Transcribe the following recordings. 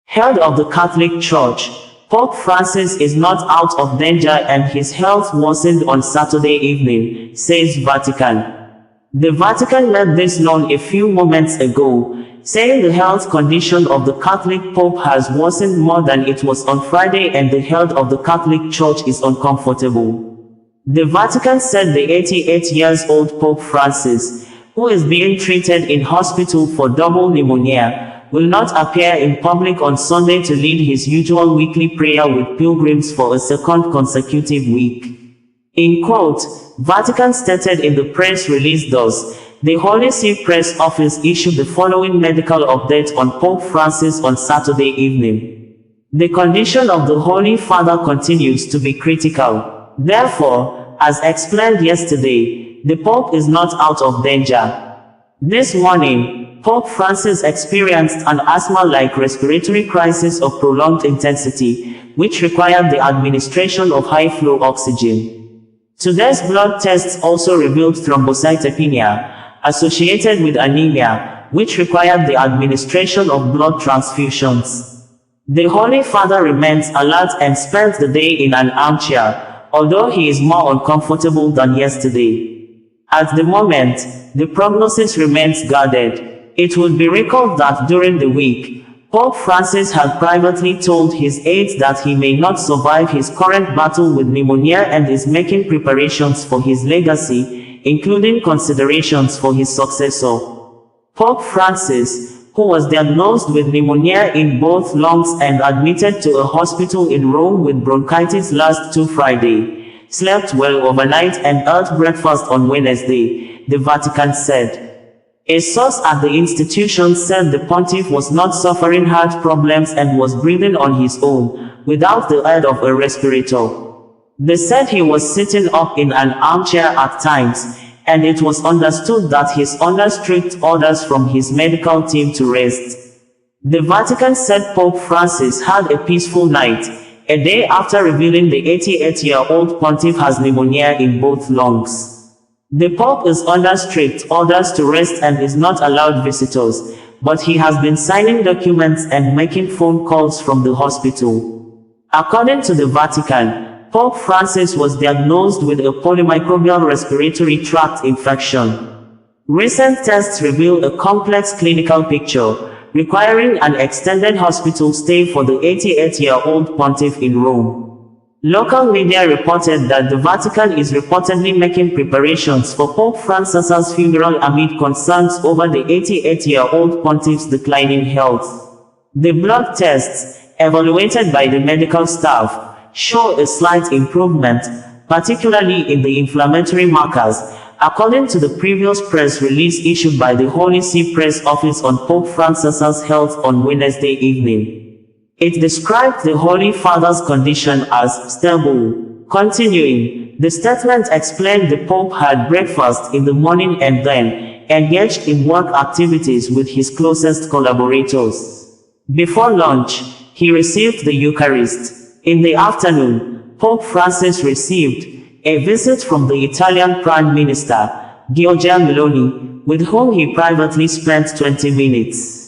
Head of the Catholic Church, Pope Francis is not out of danger and his health worsened on Saturday evening, says Vatican. The Vatican made this known a few moments ago, saying the health condition of the Catholic Pope has worsened more than it was on Friday and the health of the Catholic Church is uncomfortable. The Vatican said the 88-year-old Pope Francis, who is being treated in hospital for double pneumonia, will not appear in public on Sunday to lead his usual weekly prayer with pilgrims for a second consecutive week. In quote, Vatican stated in the press release thus, the Holy See Press Office issued the following medical update on Pope Francis on Saturday evening. The condition of the Holy Father continues to be critical. Therefore, as explained yesterday, the Pope is not out of danger. This morning, Pope Francis experienced an asthma-like respiratory crisis of prolonged intensity, which required the administration of high-flow oxygen. Today's blood tests also revealed thrombocytopenia, associated with anemia, which required the administration of blood transfusions. The Holy Father remains alert and spent the day in an armchair, although he is more uncomfortable than yesterday. At the moment, the prognosis remains guarded. It would be recalled that during the week, Pope Francis had privately told his aides that he may not survive his current battle with pneumonia and is making preparations for his legacy, including considerations for his successor. Pope Francis, who was diagnosed with pneumonia in both lungs and admitted to a hospital in Rome with bronchitis last Friday, slept well overnight and ate breakfast on Wednesday, the Vatican said. A source at the institution said the pontiff was not suffering heart problems and was breathing on his own, without the aid of a respirator. They said he was sitting up in an armchair at times, and it was understood that he is under strict orders from his medical team to rest. The Vatican said Pope Francis had a peaceful night, a day after revealing the 88-year-old pontiff has pneumonia in both lungs. The Pope is under strict orders to rest and is not allowed visitors, but he has been signing documents and making phone calls from the hospital. According to the Vatican, Pope Francis was diagnosed with a polymicrobial respiratory tract infection. Recent tests reveal a complex clinical picture, requiring an extended hospital stay for the 88-year-old pontiff in Rome. Local media reported that the Vatican is reportedly making preparations for Pope Francis's funeral amid concerns over the 88-year-old pontiff's declining health. The blood tests, evaluated by the medical staff, show a slight improvement, particularly in the inflammatory markers, according to the previous press release issued by the Holy See Press Office on Pope Francis's health on Wednesday evening. It described the Holy Father's condition as stable. Continuing, the statement explained the Pope had breakfast in the morning and then engaged in work activities with his closest collaborators. Before lunch, he received the Eucharist. In the afternoon, Pope Francis received a visit from the Italian Prime Minister, Giorgia Meloni, with whom he privately spent 20 minutes.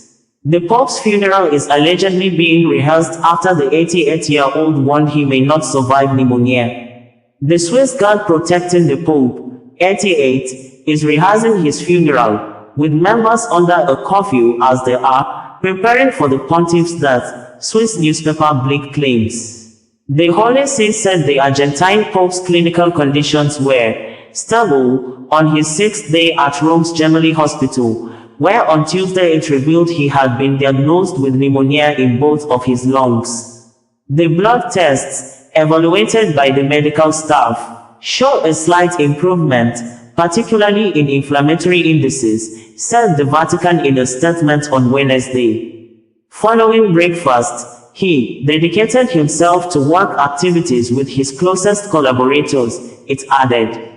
The Pope's funeral is allegedly being rehearsed after the 88-year-old warned he may not survive pneumonia. The Swiss guard protecting the Pope, 88, is rehearsing his funeral, with members under a curfew as they are preparing for the pontiff's death, Swiss newspaper Blick claims. The Holy See said the Argentine Pope's clinical conditions were stable on his 6th day at Rome's Gemelli Hospital, where on Tuesday it revealed he had been diagnosed with pneumonia in both of his lungs. The blood tests, evaluated by the medical staff, show a slight improvement, particularly in inflammatory indices, said the Vatican in a statement on Wednesday. Following breakfast, he dedicated himself to work activities with his closest collaborators, it added.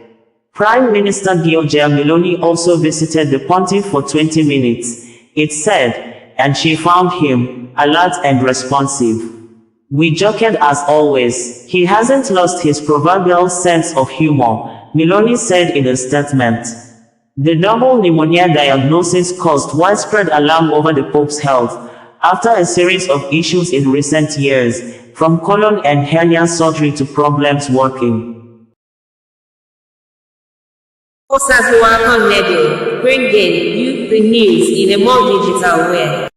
Prime Minister Giorgia Meloni also visited the pontiff for 20 minutes, it said, and she found him alert and responsive. We joked as always. He hasn't lost his proverbial sense of humor, Meloni said in a statement. The double pneumonia diagnosis caused widespread alarm over the Pope's health, after a series of issues in recent years, from colon and hernia surgery to problems working. Bringing you the news in a more digital way.